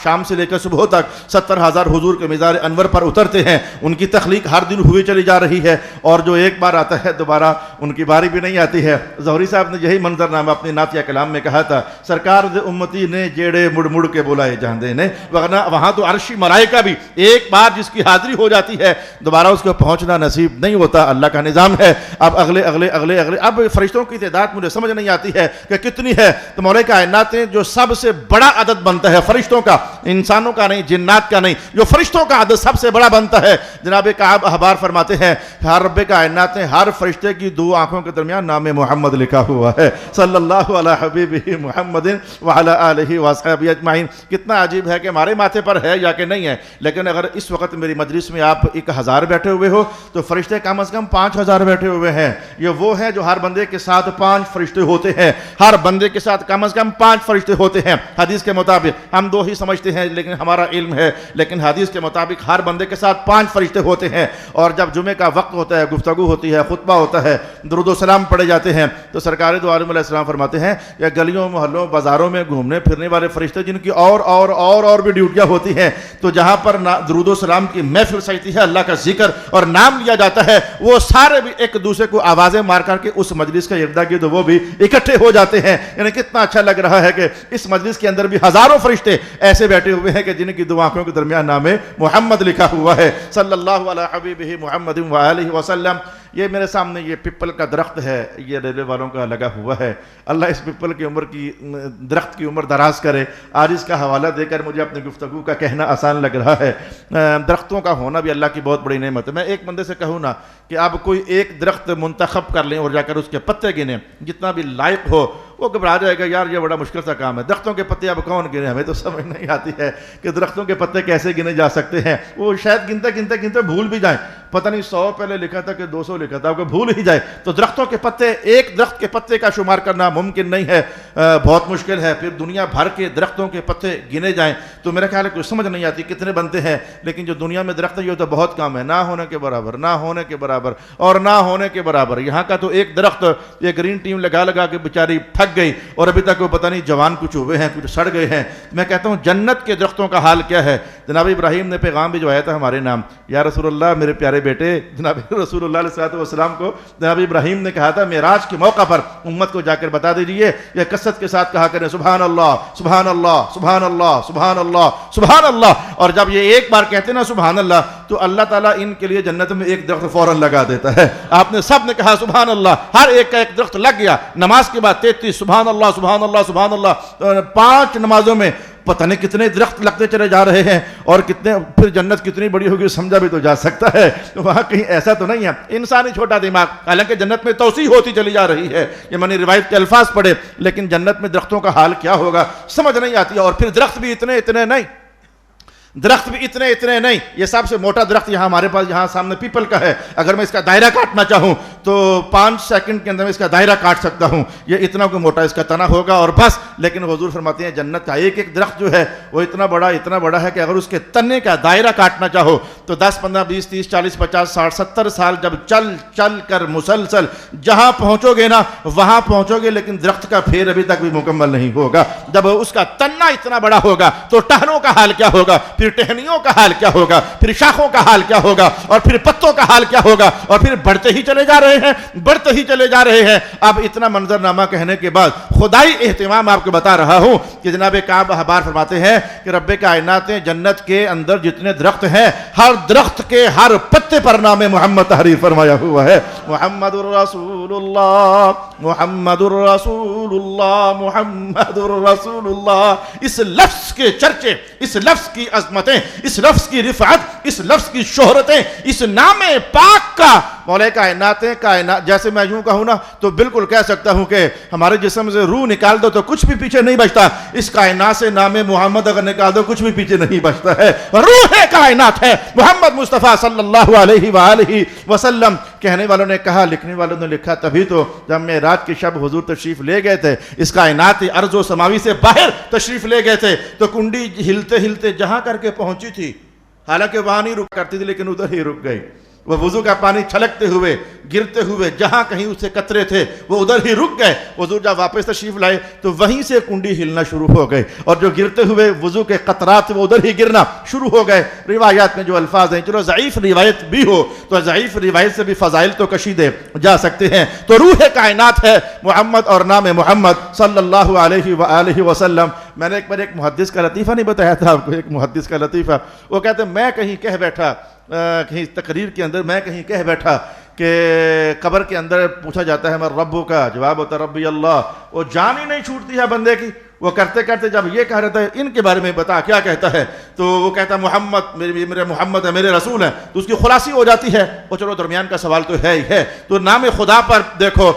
شام سے لے کر صبح تک 70,000 حضور کے مزار انور پر اترتے ہیں. ان کی تخلیق ہر دن ہوئی چلی جا رہی ہے، اور جو ایک بار آتا ہے دوبارہ ان کی باری بھی نہیں آتی ہے. ظہری صاحب نے یہی منظر نامہ اپنی نعتیہ کلام میں کہا تھا، سرکار دے امتی نے جیڑے مڑ مڑ کے بلائے جاندے نے، ورنہ وہاں تو عرشی ملائکہ بھی ایک بار جس کی حاضری ہو جاتی ہے دوبارہ اس کو پہنچنا نصیب نہیں ہوتا. اللہ کا نظام ہے. اب اگلے اب فرشتے فرشتوں کی تعداد مجھے سمجھ نہیں آتی ہے کہ کتنی ہے، تو مولا کائنات نے جو سب سے بڑا عدد بنتا ہے فرشتوں کا، انسانوں کا نہیں، جنات کا نہیں، جو فرشتوں کا عدد سب سے بڑا بنتا ہے، جناب کعب احبار فرماتے ہیں ہر رب کائنات نے ہر فرشتے کی دو آنکھوں کے درمیان نام محمد لکھا ہوا ہے، صلی اللہ علی حبیبہ محمد وعلی آلہ وصحبہ اجمعین۔ کتنا عجیب ہے کہ ہمارے ماتھے پر ہے یا کہ نہیں ہے، لیکن اگر اس وقت میری مجلس میں آپ 1000 بیٹھے ہوئے ہو تو فرشتے کم از کم 5000 بیٹھے ہوئے ہیں۔ یہ وہ ہے جو ہر بندے کے ساتھ 5 فرشتے ہوتے ہیں، ہر بندے کے ساتھ کم از کم 5 فرشتے ہوتے ہیں۔ حدیث کے مطابق ہم 2 ہی سمجھتے ہیں لیکن ہمارا علم ہے، لیکن حدیث کے مطابق ہر بندے کے ساتھ 5 فرشتے ہوتے ہیں۔ اور جب جمعے کا وقت ہوتا ہے، گفتگو ہوتی ہے، خطبہ ہوتا ہے، درود و سلام پڑھے جاتے ہیں، تو سرکار دو عالم علیہ السلام فرماتے ہیں یہ گلیوں محلوں بازاروں میں گھومنے پھرنے والے فرشتے جن کی اور بھی ڈیوٹیاں ہوتی ہیں، تو جہاں پر درود و سلام کی محفل سجتی ہے، اللہ کا ذکر اور نام لیا جاتا ہے، وہ سارے بھی ایک دوسرے کو آوازیں مار کر کے اس مجلس کا ارد گرد وہ بھی اکٹھے ہو جاتے ہیں۔ یعنی کتنا اچھا لگ رہا ہے کہ اس مجلس کے اندر بھی ہزاروں فرشتے ایسے بیٹھے ہوئے ہیں کہ جن کی 2 آنکھوں کے درمیان نام محمد لکھا ہوا ہے، صلی اللہ علی حبیبہ محمد وآلہ وسلم۔ یہ میرے سامنے یہ پپل کا درخت ہے، یہ ریلوے والوں کا لگا ہوا ہے۔ اللہ اس پپل کی درخت کی عمر دراز کرے۔ آج اس کا حوالہ دے کر مجھے اپنی گفتگو کا کہنا آسان لگ رہا ہے۔ درختوں کا ہونا بھی اللہ کی بہت بڑی نعمت ہے۔ میں ایک بندے سے کہوں نا کہ آپ کوئی ایک درخت منتخب کر لیں اور جا کر اس کے پتے گنیں، جتنا بھی لائق ہو، وہ گھبرا جائے گا یار یہ بڑا مشکل سا کام ہے، درختوں کے پتے اب کون گنے، ہمیں تو سمجھ نہیں آتی ہے کہ درختوں کے پتے کیسے گنے جا سکتے ہیں۔ وہ شاید گنتے بھول بھی جائیں، پتہ نہیں 100 پہلے لکھا تھا کہ 200 لکھا تھا، وہ بھول ہی جائے۔ تو درختوں کے پتے، ایک درخت کے پتے کا شمار کرنا ممکن نہیں ہے، بہت مشکل ہے۔ پھر دنیا بھر کے درختوں کے پتے گنے جائیں تو میرا خیال ہے کوئی سمجھ نہیں آتی کتنے بنتے ہیں، لیکن جو دنیا میں درخت ہے یہ تو بہت کم ہے، نہ ہونے کے برابر، نہ ہونے کے برابر اور نہ ہونے کے برابر۔ یہاں کا تو ایک درخت یہ گرین ٹیم لگا کے بیچاری تھک گئی اور ابھی تک وہ پتہ نہیں جوان کچھ ہوئے ہیں، کچھ سڑ گئے ہیں۔ میں کہتا ہوں جنت کے درختوں کا حال کیا ہے۔ جناب ابراہیم نے پیغام بھجوایا تھا ہمارے نام، یا رسول اللہ میرے پیارے بیٹے، جناب رسول اللہ علیہ السلام کو جناب ابراہیم نے کہا تھا معراج کے موقع پر امت کو جا کر بتا دیجئے، یہ کثرت کے ساتھ کہا کریں سبحان اللہ سبحان اللہ سبحان اللہ سبحان اللہ سبحان اللہ۔ اور جب یہ ایک بار کہتے نا سبحان اللہ تو اللہ تعالیٰ ان کے لیے جنت میں ایک درخت فوراً لگا دیتا ہے۔ آپ نے سب نے کہا سبحان اللہ، ہر ایک کا ایک درخت لگ گیا۔ نماز کے بعد 33 سبحان اللہ سبحان اللہ سبحان اللہ، 5 نمازوں میں پتہ نہیں کتنے درخت لگتے چلے جا رہے ہیں، اور کتنے پھر جنت کتنی بڑی ہوگی سمجھا بھی تو جا سکتا ہے۔ وہاں کہیں ایسا تو نہیں ہے، انسانی چھوٹا دماغ، حالانکہ جنت میں توسیع ہوتی چلی جا رہی ہے۔ یہ میں نے روایت کے الفاظ پڑھے، لیکن جنت میں درختوں کا حال کیا ہوگا سمجھ نہیں آتی۔ اور پھر درخت بھی اتنے نہیں، درخت بھی اتنے نہیں۔ یہ سب سے موٹا درخت یہاں ہمارے پاس یہاں سامنے پیپل کا ہے، اگر میں اس کا دائرہ کاٹنا چاہوں تو 5 سیکنڈ کے اندر میں اس کا دائرہ کاٹ سکتا ہوں، یہ اتنا کوئی موٹا اس کا تنا ہوگا اور بس۔ لیکن حضور فرماتے ہیں جنت کا ایک درخت جو ہے وہ اتنا بڑا ہے کہ اگر اس کے تنے کا دائرہ کاٹنا چاہو تو 10 15 20 30 40 50 60 70 سال جب چل کر مسلسل جہاں پہنچو گے نا وہاں پہنچو گے، لیکن درخت کا پھیر ابھی تک بھی مکمل نہیں ہوگا۔ جب اس کا تنا اتنا بڑا ہوگا تو ٹہنوں کا حال کیا ہوگا، پھر ٹہنیوں کا حال کیا ہوگا، پھر شاخوں کا حال کیا ہوگا، اور پھر پتوں کا حال کیا ہوگا، اور پھر بڑھتے ہی چلے جا رہے ہیں۔ اب اتنا منظرنامہ کہنے کے بعد خدائی اہتمام آپ کو بتا رہا ہوں کہ جناب کعب احبار فرماتے ہیں کہ رب کائنات جنت کے اندر جتنے درخت ہیں ہر درخت کے ہر پتے پر نام محمد تحریر فرمایا ہوا ہے۔ محمد الرسول اللہ محمد الرسول اللہ محمد الرسول اللہ۔ اس لفظ کے چرچے، اس لفظ کی عظمتیں، اس لفظ کی رفعت، اس لفظ کی شہرتیں، اس نام پاک کا مولا کائنات جیسے میں یوں کہوں نا تو بالکل کہہ سکتا ہوں کہ ہمارے جسم سے روح نکال دو تو کچھ بھی پیچھے نہیں بچتا، اس کائنات سے نام محمد اگر نکال دو کچھ بھی پیچھے نہیں بچتا ہے۔ روح کائنات ہے محمد مصطفیٰ صلی اللہ علیہ وآلہ وسلم۔ کہنے والوں نے کہا، لکھنے والوں نے لکھا، تبھی تو جب معراج کی شب حضور تشریف لے گئے تھے، اس کائنات ارض و سماوی سے باہر تشریف لے گئے تھے، تو کنڈی ہلتے جہاں کر کے پہنچی تھی، حالانکہ وہاں نہیں رک کرتی تھی لیکن ادھر ہی رک گئی۔ وہ وضو کا پانی چھلکتے ہوئے گرتے ہوئے جہاں کہیں اسے قطرے تھے وہ ادھر ہی رک گئے۔ حضور جب واپس تشریف لائے تو وہیں سے کنڈی ہلنا شروع ہو گئے، اور جو گرتے ہوئے وضو کے قطرات وہ ادھر ہی گرنا شروع ہو گئے۔ روایات میں جو الفاظ ہیں، چلو ضعیف روایت بھی ہو تو ضعیف روایت سے بھی فضائل تو کشیدے جا سکتے ہیں۔ تو روح کائنات ہے محمد اور نام محمد صلی اللہ علیہ وآلہ وسلم۔ میں نے ایک بار ایک محدث کا لطیفہ نہیں بتایا تھا آپ کو، ایک محدث کا لطیفہ، وہ کہتے ہیں میں کہیں کہہ بیٹھا، کہیں تقریر کے اندر میں کہیں کہہ بیٹھا کہ قبر کے اندر پوچھا جاتا ہے میں ربو کا، جواب ہوتا ہے ربی اللہ، وہ جان ہی نہیں چھوٹتی ہے بندے کی، وہ کرتے کرتے جب یہ کہہ رہتا ہے ان کے بارے میں بتا کیا کہتا ہے، تو وہ کہتا ہے محمد میرے محمد ہے، میرے رسول ہیں، تو اس کی خلاصی ہو جاتی ہے، وہ چلو درمیان کا سوال تو ہے ہی ہے، تو نام خدا پر دیکھو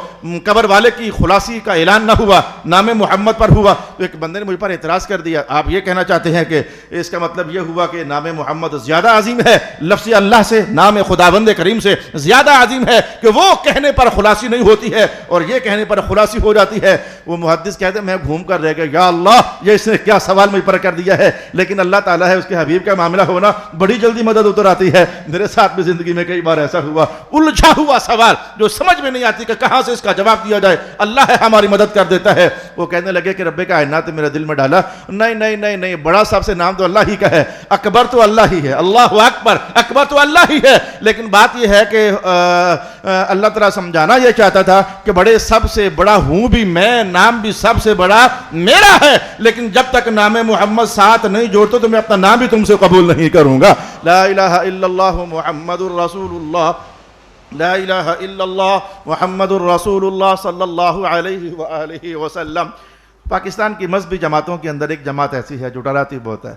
قبر والے کی خلاصی کا اعلان نہ ہوا، نام محمد پر ہوا، تو ایک بندے نے مجھ پر اعتراض کر دیا، آپ یہ کہنا چاہتے ہیں کہ اس کا مطلب یہ ہوا کہ نام محمد زیادہ عظیم ہے لفظ اللہ سے، نام خداوند کریم سے زیادہ عظیم ہے کہ وہ کہنے پر خلاصی نہیں ہوتی ہے اور یہ کہنے پر خلاصی ہو جاتی ہے؟ وہ محدث کہتے ہیں میں گھوم کر رہ گیا، یا اللہ یہ اس نے کیا سوال مجھ پر کر دیا ہے، لیکن اللہ تعالیٰ ہے، اس کے حبیب کا معاملہ ہونا بڑی جلدی مدد اتر آتی ہے۔ میرے ساتھ بھی زندگی میں کئی بار ایسا ہوا، الجھا ہوا سوال جو سمجھ میں نہیں آتی کہ کہاں سے اس کا جواب دیا جائے، اللہ ہے ہماری مدد کر دیتا ہے۔ وہ کہنے لگے کہ رب کائنات نے میرے دل میں ڈالا، نہیں نہیں نہیں نہیں، بڑا صاحب سے نام تو اللہ ہی کا ہے، اکبر تو اللہ ہی ہے، اللہ اکبر، اکبر تو اللہ ہی ہے، لیکن بات یہ ہے کہ اللہ تعالیٰ سمجھانا یہ چاہتا تھا کہ بڑے سب سے بڑا ہوں بھی میں، نام بھی سب سے بڑا میرا ہے، لیکن جب تک نام محمد ساتھ نہیں جوڑتے تو میں اپنا نام بھی تم سے قبول نہیں کروں گا۔ لا الہ الا اللہ محمد الرسول اللہ، لا الہ الا اللہ محمد الرسول اللہ صلی اللہ علیہ وآلہ وسلم۔ پاکستان کی مذہبی جماعتوں کے اندر ایک جماعت ایسی ہے جو ڈراتی بہت ہے،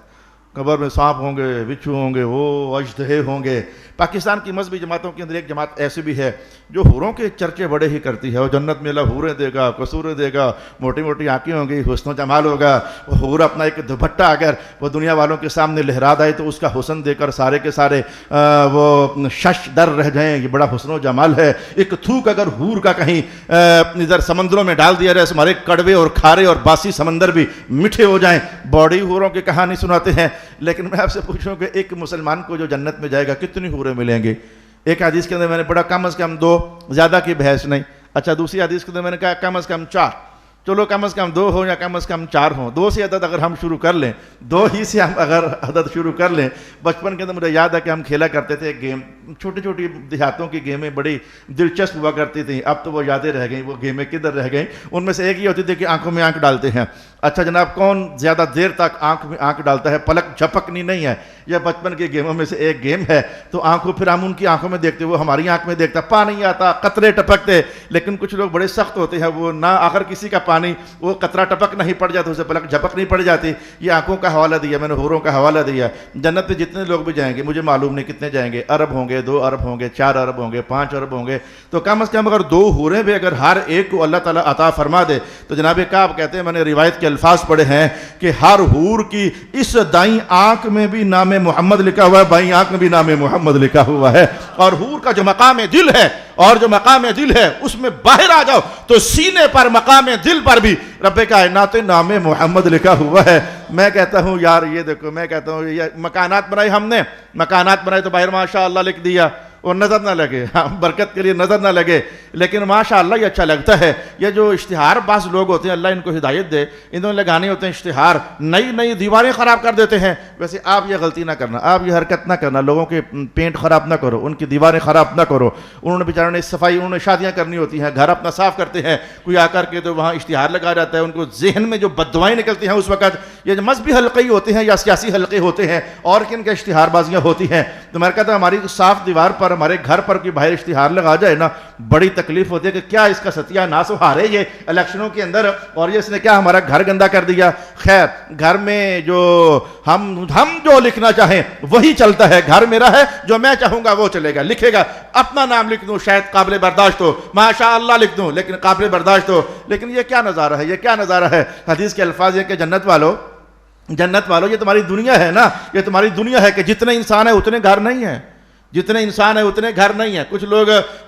قبر میں سانپ ہوں گے، بچھو ہوں گے، وہ اژدہے ہوں گے۔ پاکستان کی مذہبی جماعتوں کے اندر ایک جماعت ایسی بھی ہے جو حوروں کے چرچے بڑے ہی کرتی ہے، وہ جنت میں اللہ حوریں دے گا، قصوریں دے گا، موٹی موٹی آنکھیں ہوں گی، حسن و جمال ہوگا، وہ حور اپنا ایک دوپٹہ اگر وہ دنیا والوں کے سامنے لہرا دے تو اس کا حسن دے کر سارے کے سارے وہ شش در رہ جائیں، یہ بڑا حسن و جمال ہے۔ ایک تھوک اگر حور کا کہیں ادھر سمندروں میں ڈال دیا جائے، ہمارے کڑوے اور کھارے اور باسی سمندر بھی میٹھے ہو جائیں۔ بڑی حوروں کی کہانی سناتے ہیں، لیکن میں آپ سے پوچھوں کہ ایک مسلمان کو جو جنت میں جائے گا کتنی حوریں ملیں گی؟ ایک حدیث کے اندر میں نے پڑھا کم از کم 2، زیادہ کی بحث نہیں۔ اچھا دوسری حدیث کے اندر میں نے کہا کم از کم 4، چلو کم از کم 2 ہو یا کم از کم 4 ہوں، 2 سے عدد اگر ہم شروع کر لیں، 2 ہی سے ہم اگر عدد شروع کر لیں۔ بچپن کے اندر مجھے یاد ہے کہ ہم کھیلا کرتے تھے گیم، چھوٹی چھوٹی دیہاتوں کی گیمیں بڑی دلچسپ ہوا کرتی تھیں، اب تو وہ یادیں رہ گئیں، وہ گیمیں کدھر رہ گئیں۔ ان میں سے ایک یہ ہوتی تھی کہ آنکھوں میں آنکھ ڈالتے ہیں۔ اچھا جناب کون زیادہ دیر تک آنکھ میں آنکھ ڈالتا ہے؟ پلک جھپکنی نہیں ہے، یہ بچپن کی گیموں میں سے ایک گیم ہے۔ تو آنکھوں پھر ہم ان کی آنکھوں میں دیکھتے، وہ ہماری آنکھ میں دیکھتا، پانی آتا، قطرے ٹپکتے، لیکن کچھ لوگ بڑے سخت ہوتے ہیں، وہ نہ آخر کسی کا پانی وہ قطرہ ٹپک نہیں پڑ جاتا، اسے پلک جھپک نہیں پڑ جاتی۔ یہ آنکھوں کا حوالہ دیا میں نے، حوروں کا حوالہ دیا۔ جنت میں جتنے لوگ بھی جائیں گے مجھے معلوم نہیں کتنے جائیں گے، ارب ہوں گے، 2 ارب ہوں گے، 4 ارب ہوں گے، 5 ارب ہوں گے، تو کم از کم اگر 2 حوریں بھی اگر ہر ایک کو اللہ تعالیٰ عطا فرما دے تو جناب کعب کہتے ہیں میں نے روایت کے الفاظ پڑھے ہیں کہ ہر حور کی اس دائیں آنکھ میں بھی نام محمد لکھا ہوا ہے، بائیں آنکھ میں بھی نام محمد لکھا ہوا ہے۔ اور حور کا جو مقام دل ہے، اور جو مقام دل ہے اس میں باہر آ جاؤ تو سینے پر مقام دل پر بھی رب کائنات نام محمد لکھا ہوا ہے۔ میں کہتا ہوں یار یہ دیکھو، میں کہتا ہوں یہ مکانات بنائے ہم نے، مکانات بنائے تو باہر ماشاء اللہ لکھ دیا، اور نظر نہ لگے، برکت کے لیے نظر نہ لگے، لیکن ماشاءاللہ یہ اچھا لگتا ہے۔ یہ جو اشتہار بعض لوگ ہوتے ہیں، اللہ ان کو ہدایت دے، انہوں نے لگانے ہوتے ہیں اشتہار، نئی نئی دیواریں خراب کر دیتے ہیں۔ ویسے آپ یہ غلطی نہ کرنا، آپ یہ حرکت نہ کرنا، لوگوں کے پینٹ خراب نہ کرو، ان کی دیواریں خراب نہ کرو۔ انہوں نے بیچاروں نے صفائی، انہوں نے شادیاں کرنی ہوتی ہیں، گھر اپنا صاف کرتے ہیں، کوئی آ کر کے تو وہاں اشتہار لگا جاتا ہے، ان کو ذہن میں جو بددعائیں نکلتی ہیں اس وقت، یہ جو مذہبی حلقے ہی ہوتے ہیں یا سیاسی حلقے ہوتے ہیں اور کن کے اشتہار بازیاں ہوتی ہیں۔ تو میں کہتا ہوں ہماری صاف دیوار پر، ہمارے گھر پر کوئی باہر اشتہار لگا جائے نا، بڑی تکلیف ہوتی ہے کہ کیا اس کا ستیہ ناس و ہارے یہ الیکشنوں کے اندر، اور یہ اس نے کیا ہمارا گھر گندا کر دیا۔ خیر گھر میں جو ہم جو لکھنا چاہیں وہی چلتا ہے، گھر میرا ہے، جو میں چاہوں گا وہ چلے گا، لکھے گا، اپنا نام لکھ دوں شاید قابل برداشت ہو، ماشاءاللہ لکھ دوں لیکن قابل برداشت ہو، لیکن یہ کیا نظارہ ہے، یہ کیا نظارہ ہے۔ حدیث کے الفاظ یہ کہ جنت والو یہ تمہاری دنیا ہے نا، یہ تمہاری دنیا ہے کہ جتنے انسان ہیں اتنے گھر نہیں ہیں، جتنے انسان ہیں اتنے گھر نہیں ہیں۔ کچھ لوگ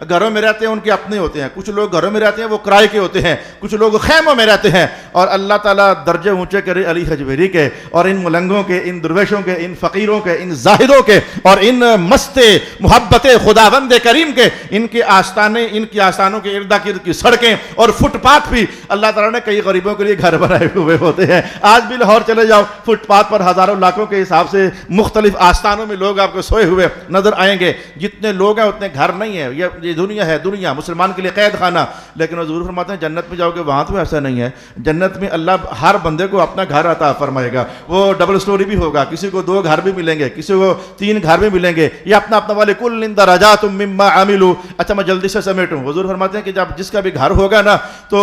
گھروں میں رہتے ہیں، ان کے اپنے ہوتے ہیں، کچھ لوگ گھروں میں رہتے ہیں وہ کرائے کے ہوتے ہیں، کچھ لوگ خیموں میں رہتے ہیں۔ اور اللہ تعالیٰ درجے اونچے کرے علی حجویری کے، اور ان ملنگوں کے، ان درویشوں کے، ان فقیروں کے، ان زاہدوں کے، اور ان مست محبت خداوند کریم کے، ان کے آستانے، ان کی آستانوں کے ارد گرد کی سڑکیں اور فٹ پاتھ بھی اللہ تعالیٰ نے کئی غریبوں کے لیے گھر بنائے ہوئے ہوتے ہیں۔ آج بھی لاہور چلے جاؤ، فٹ پاتھ پر ہزاروں لاکھوں کے حساب سے مختلف آستانوں میں لوگ آپ کو سوئے ہوئے نظر آئیں رہیں گے، جتنے لوگ ہیں اتنے گھر نہیں ہیں، یہ دنیا ہے، دنیا مسلمان کے لیے قید خانہ. لیکن حضور فرماتے ہیں جنت میں جاؤ گے وہاں تو ایسا نہیں ہے. جنت میں اللہ ہر بندے کو اپنا گھر عطا فرمائے گا. وہ ڈبل سٹوری بھی ہوگا، کسی کو 2 گھر بھی ملیں گے، کسی کو 3 گھر بھی ملیں گے. یہ اپنا اپنا والے کل درجات مما عملوا. اچھا میں جلدی سے سمیٹوں. حضور فرماتے ہیں کہ جب جس کا بھی گھر ہوگا نا تو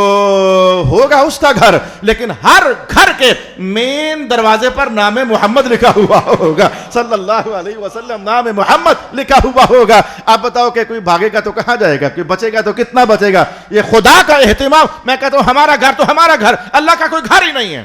ہوگا اس کا گھر، لیکن ہر گھر کے مین دروازے پر نام محمد لکھا ہوا ہوگا صلی اللہ علیہ وسلم. نام محمد لکھا ہوا ہوگا. آپ بتاؤ کہ کوئی بھاگے گا تو کہاں جائے گا؟ کوئی بچے گا تو کتنا بچے گا؟ یہ خدا کا اہتمام. میں کہتا ہوں ہمارا گھر تو ہمارا گھر، اللہ کا کوئی گھر ہی نہیں ہے،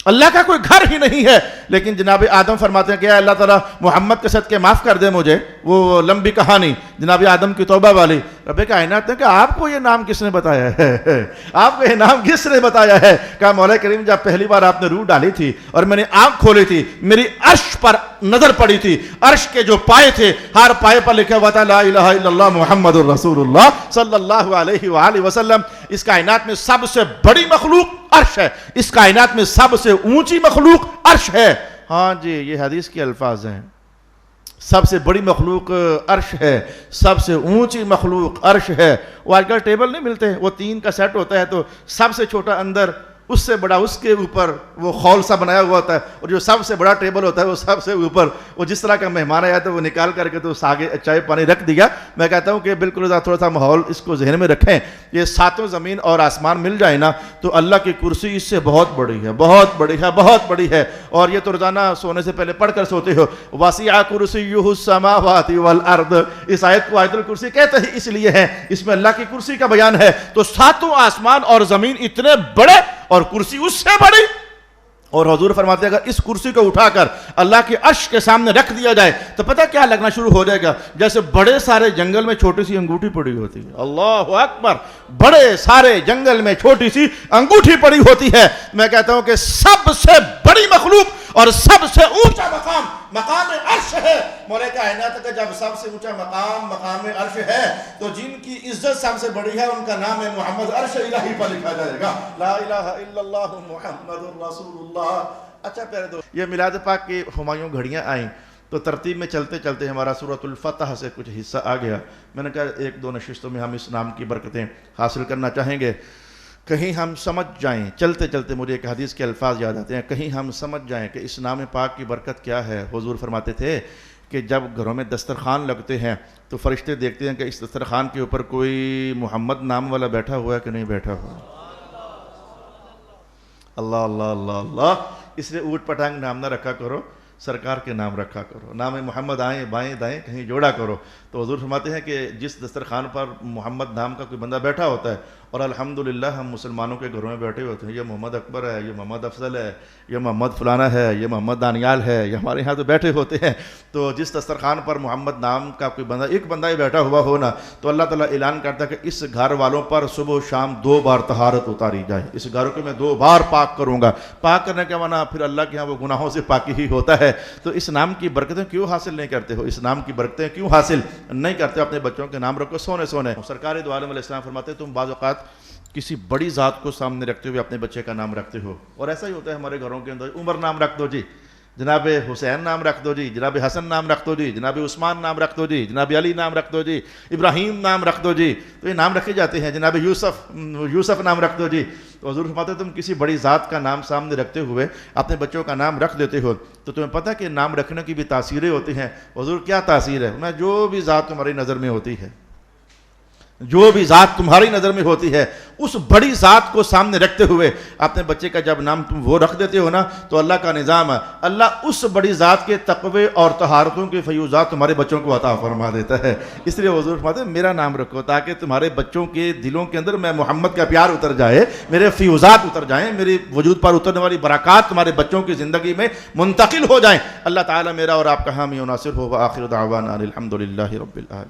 اللہ کا کوئی گھر ہی نہیں ہے. لیکن جناب آدم فرماتے ہیں کہ اللہ تعالیٰ محمد کے صدقے معاف کر دے مجھے. وہ لمبی کہانی جناب آدم کی توبہ والی. رب کائنات نے کہا آپ کو یہ نام کس نے بتایا ہے؟ آپ کو یہ نام کس نے بتایا ہے؟ کہا مولا کریم جب پہلی بار آپ نے روح ڈالی تھی اور میں نے آنکھ کھولی تھی، میری عرش پر نظر پڑی تھی. عرش کے جو پائے تھے ہر پائے پر لکھا ہوا تھا لا الہ الا اللہ محمد الرسول اللہ صلی اللہ علیہ وآلہ وسلم. اس کائنات میں سب سے بڑی مخلوق عرش ہے، اس کائنات میں سب سے اونچی مخلوق عرش ہے. ہاں جی یہ حدیث کے الفاظ ہیں. سب سے بڑی مخلوق عرش ہے، سب سے اونچی مخلوق عرش ہے. وہ آج کل ٹیبل نہیں ملتے، وہ 3 کا سیٹ ہوتا ہے تو سب سے چھوٹا اندر، اس سے بڑا اس کے اوپر وہ خول سا بنایا ہوا ہوتا ہے، اور جو سب سے بڑا ٹیبل ہوتا ہے وہ سب سے اوپر. وہ جس طرح کا مہمان آیا تو وہ نکال کر کے تو آگے چائے پانی رکھ دیا. میں کہتا ہوں کہ بالکل تھوڑا سا ماحول اس کو ذہن میں رکھیں. یہ 7 زمین اور آسمان مل جائے نا تو اللہ کی کرسی اس سے بہت بڑی ہے، بہت بڑی ہے، بہت بڑی ہے. اور یہ تو روزانہ سونے سے پہلے پڑھ کر سوتے ہو. وسع کرسیہ السماوات والارض. اس آیت کو آیت الکرسی کہتے ہیں اس لیے ہے، اس میں اللہ کی کرسی کا بیان ہے. تو 7 آسمان اور زمین اتنے بڑے اور کرسی اس سے بڑی. اور حضور فرماتے ہیں اگر اس کرسی کو اٹھا کر اللہ کے عرش کے سامنے رکھ دیا جائے تو پتہ کیا لگنا شروع ہو جائے گا؟ جیسے بڑے سارے جنگل میں چھوٹی سی انگوٹھی پڑی ہوتی ہے. اللہ اکبر. بڑے سارے جنگل میں چھوٹی سی انگوٹھی پڑی ہوتی ہے. میں کہتا ہوں کہ سب سے بڑی مخلوق اور سب سے اونچا مقام مقام عرش ہے. مولا کائنات کا جب سب سے اونچا مقام عرش ہے تو جن کی عزت سب سے بڑی ہے ان کا نام ہے محمد. عرش الہی پر لکھا جائے گا لا الہ الا اللہ محمد الرسول اللہ. اچھا پیارے دوست، یہ میلاد پاک کی ہمایوں گھڑیاں آئیں تو ترتیب میں چلتے چلتے ہمارا سورۃ الفتح سے کچھ حصہ آ گیا. میں نے کہا 1-2 نشستوں میں ہم اس نام کی برکتیں حاصل کرنا چاہیں گے. کہیں ہم سمجھ جائیں، چلتے چلتے مجھے ایک حدیث کے الفاظ یاد آتے ہیں، کہیں ہم سمجھ جائیں کہ اس نام پاک کی برکت کیا ہے. حضور فرماتے تھے کہ جب گھروں میں دسترخوان لگتے ہیں تو فرشتے دیکھتے ہیں کہ اس دسترخوان کے اوپر کوئی محمد نام والا بیٹھا ہوا ہے کہ نہیں بیٹھا ہوا. اللہ اللہ اللہ اللہ. اس لیے اوٹ پٹانگ نام نہ رکھا کرو، سرکار کے نام رکھا کرو. نام محمد آئیں بائیں دائیں کہیں جوڑا کرو. تو حضور فرماتے ہیں کہ جس دسترخوان پر محمد نام کا کوئی بندہ بیٹھا ہوتا ہے، اور الحمدللہ ہم مسلمانوں کے گھروں میں بیٹھے ہوتے ہیں، یہ محمد اکبر ہے، یہ محمد افضل ہے، یہ محمد فلانا ہے، یہ محمد دانیال ہے، یہ ہمارے ہاں تو بیٹھے ہوتے ہیں. تو جس دسترخوان پر محمد نام کا کوئی بندہ، ایک بندہ ہی بیٹھا ہوا ہو نا، تو اللہ تعالیٰ اعلان کرتا ہے کہ اس گھر والوں پر صبح و شام 2 بار طہارت اتاری جائے. اس گھر کو میں 2 بار پاک کروں گا. پاک کرنے کا معنی پھر اللہ کے ہاں وہ گناہوں سے پاکی ہی ہوتا ہے. تو اس نام کی برکتیں کیوں حاصل نہیں کرتے ہو؟ اس نام کی برکتیں کیوں حاصل نہیں کرتے؟ اپنے بچوں کے نام رکھو سونے. سرکار دو عالم علیہ السلام فرماتے ہیں تم بعض اوقات کسی بڑی ذات کو سامنے رکھتے ہوئے اپنے بچے کا نام رکھتے ہو. اور ایسا ہی ہوتا ہے ہمارے گھروں کے اندر. عمر نام رکھ دو جی، جناب حسین نام رکھ دو جی، جناب حسن نام رکھ دو جی، جناب عثمان نام رکھ دو جی، جناب علی نام رکھ دو جی، ابراہیم نام رکھ دو جی. تو یہ نام رکھے جاتے ہیں. جناب یوسف نام رکھ دو جی. تو حضور فرماتے تم کسی بڑی ذات کا نام سامنے رکھتے ہوئے اپنے بچوں کا نام رکھ دیتے ہو تو تمہیں پتہ کہ نام رکھنے کی بھی تاثیریں ہوتی ہیں. حضور کیا تاثیر ہے؟ میں جو بھی ذات تمہاری نظر میں ہوتی ہے، جو بھی ذات تمہاری نظر میں ہوتی ہے، اس بڑی ذات کو سامنے رکھتے ہوئے اپنے بچے کا جب نام تم وہ رکھ دیتے ہو نا تو اللہ کا نظام ہے، اللہ اس بڑی ذات کے تقوی اور طہارتوں کے فیوزات تمہارے بچوں کو عطا فرما دیتا ہے. اس لیے حضور فرماتے ہیں میرا نام رکھو تاکہ تمہارے بچوں کے دلوں کے اندر میں محمد کا پیار اتر جائے، میرے فیوزات اتر جائیں، میری وجود پر اترنے والی برکات تمہارے بچوں کی زندگی میں منتقل ہو جائیں. اللہ تعالیٰ میرا اور آپ کا حامی و ناصر ہو. وآخر دعوانا الحمدللہ رب العالمین.